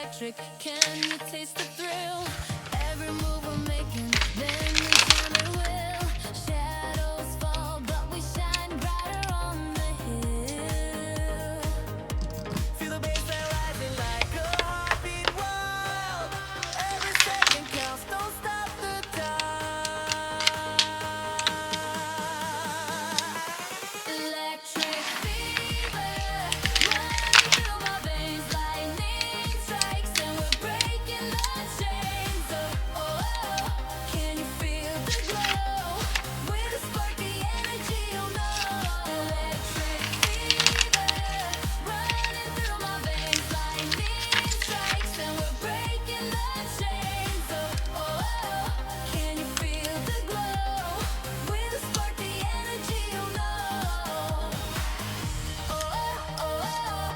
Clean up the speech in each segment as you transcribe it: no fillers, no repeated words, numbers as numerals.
electric. Can you taste the thrill? Every move we're making, then we time it will. Shadows fall, but we shine brighter on the hill. Feel the baseline rising like a heartbeat wild. Every second counts, don't stop the time. Electric fever running through my veins, lightning strikes and we're breaking the chains. Oh, oh, oh. Can you feel the glow? With a spark, the energy you'll know. Electric fever running through my veins, lightning strikes and we're breaking the chains. Oh, oh, oh. Can you feel the glow? With a spark, the energy you'll know. Oh, oh, oh, oh.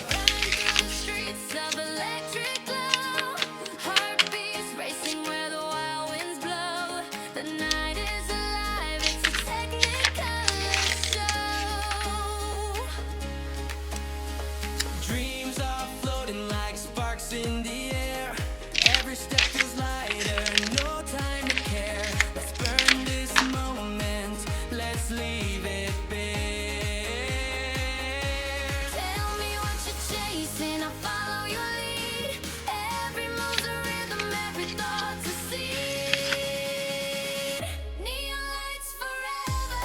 Running through the streets of electric glow, heartbeats racing where the wild winds blow. The night is alive, it's a technicolor show. Dreams are floating like sparks in the air. Every step feels lighter, no time to care. Let's burn this moment, let's leave it bare. Tell me what you're chasing, I'll follow your lead. Every move's a rhythm, every thought's a seed. Neon lights forever,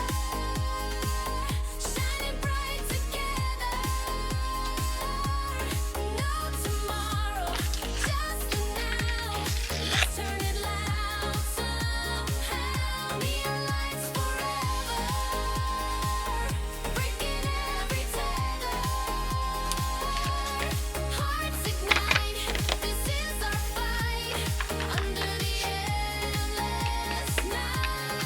shining bright together. No tomorrow, just the now. Let's turn it loud somehow. Neon lights forever, breaking every tether. Hearts ignite, this is our fight under the endless night.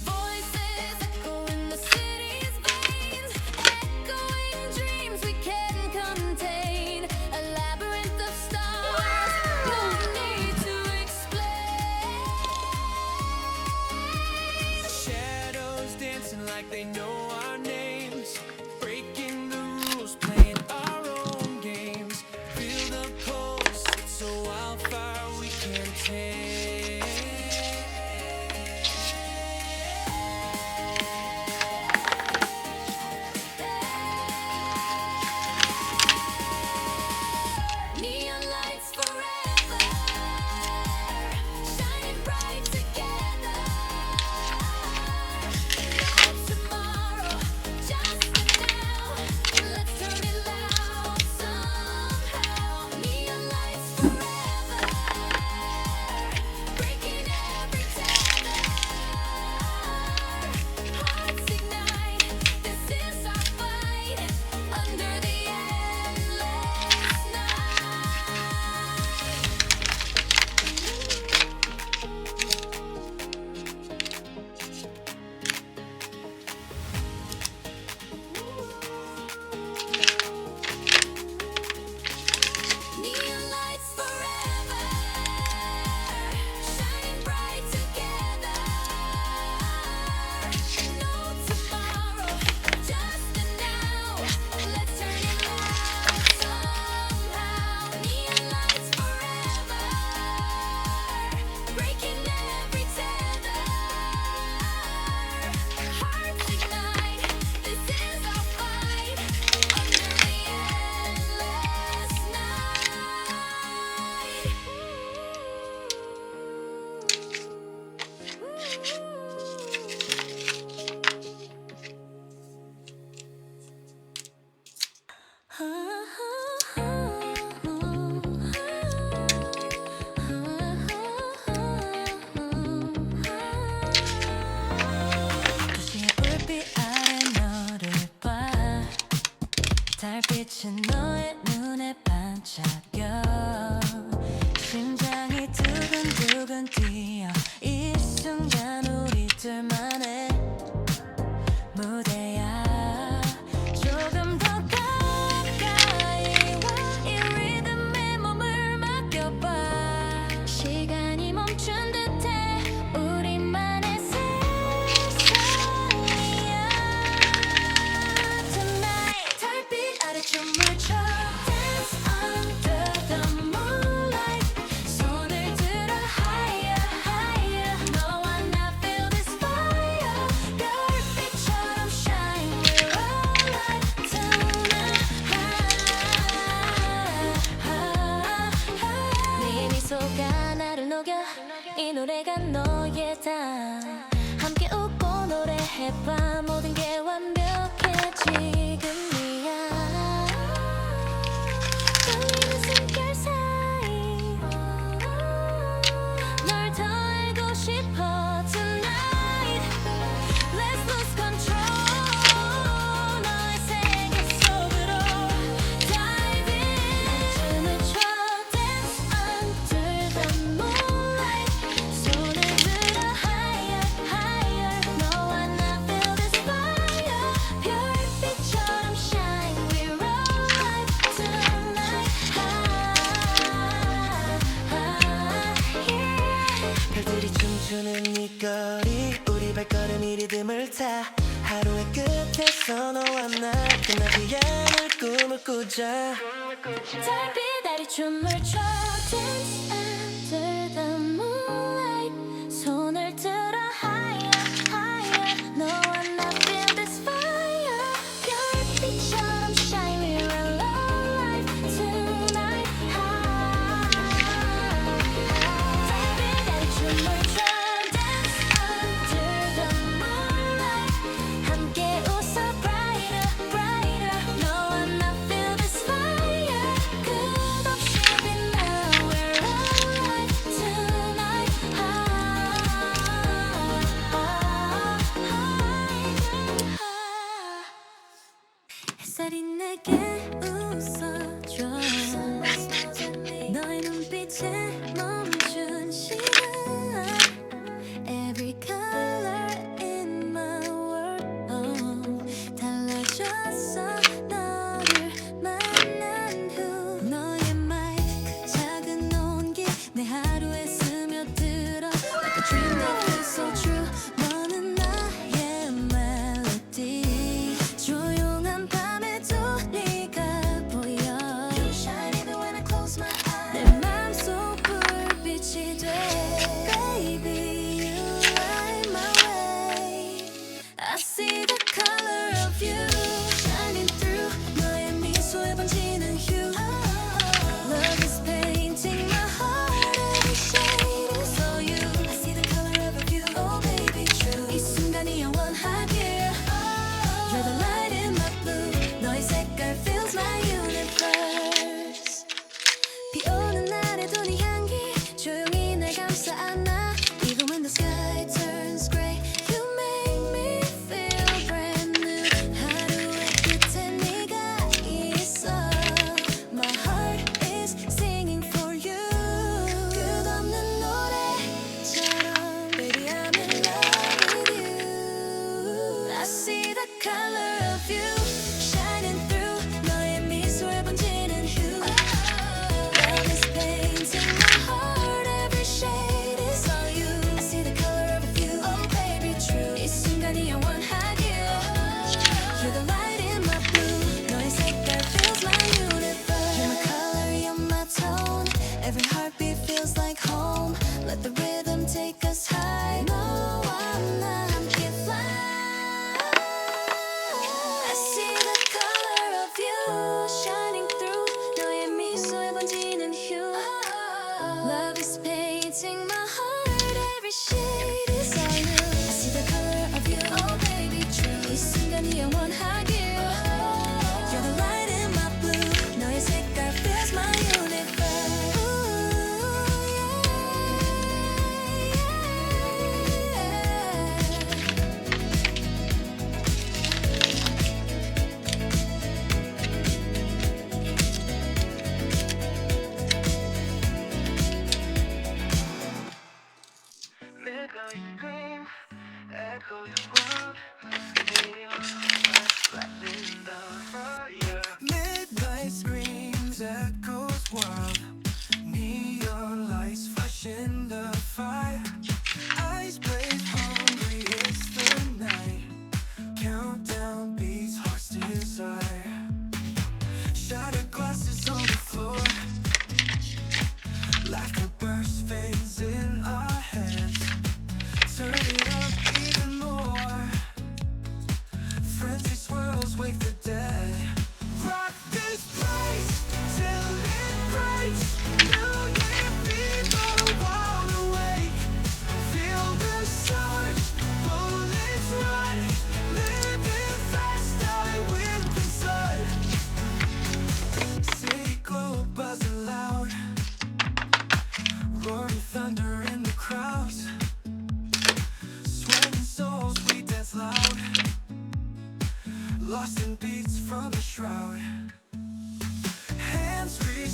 Voices echo in the city's veins, echoing dreams we can't contain. A labyrinth of stars, no need to explain. Shadows dancing like they know our names, breaking the rules, playing our own games. Feel the pulse, it's a wildfire we can't tame. Neon lights forever, shining bright together. No tomorrow, just the now. Let's turn it loud somehow. Neon lights forever, breaking every tether. Hearts ignite, this is our fight under the endless night. Neon lights forever, shining bright together. No tomorrow, just the now. Let's turn it loud somehow. Neon lights forever, breaking every tether. Hearts ignite, this is our fight under the endless 도시의 불빛 아래 너를 봐. 달빛이 빛은 너의 눈에 반짝여 심장이 두근두근 뛰어 이 순간 우리 둘만의 무대야 조금 더 가까이 와 이 리듬에 몸을 맡겨봐 시간이 멈춘 듯해 우리만의 세상이야 Tonight 달빛 아래 춤을 춰 Dance under the moonlight 손을 들어 higher higher 너와 나 feel this fire 별빛처럼 shine we're alive tonight 네 미소가 나를 녹여 이 노래가 너의 다 함께 웃고 노래해봐 모든 게 완벽해 지금이야 떨리는 숨결 사이 널 더 알고 싶어 tonight Let's lose control 너의 세계 속으로 dive in 춤을 춰 dance under the moonlight 손을 들어 higher higher 너와 나 feel this fire 별빛처럼 shine we're alive tonight 별들이 춤추는 이 거리 우리 발걸음이 리듬을 타 하루의 끝에서 너와 나 끝나지 않을 꿈을 꾸자 달빛 아래 춤을 춰 Dance under the moonlight 손을 들어 higher higher 너와 나 feel this fire 별빛처럼 shine we're alive tonight 달빛 아래 춤을 춰 Dance under the moonlight 함께 웃어 brighter brighter 너와 나 feel this fire 끝없이 빛나 we're alive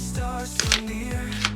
stars so near.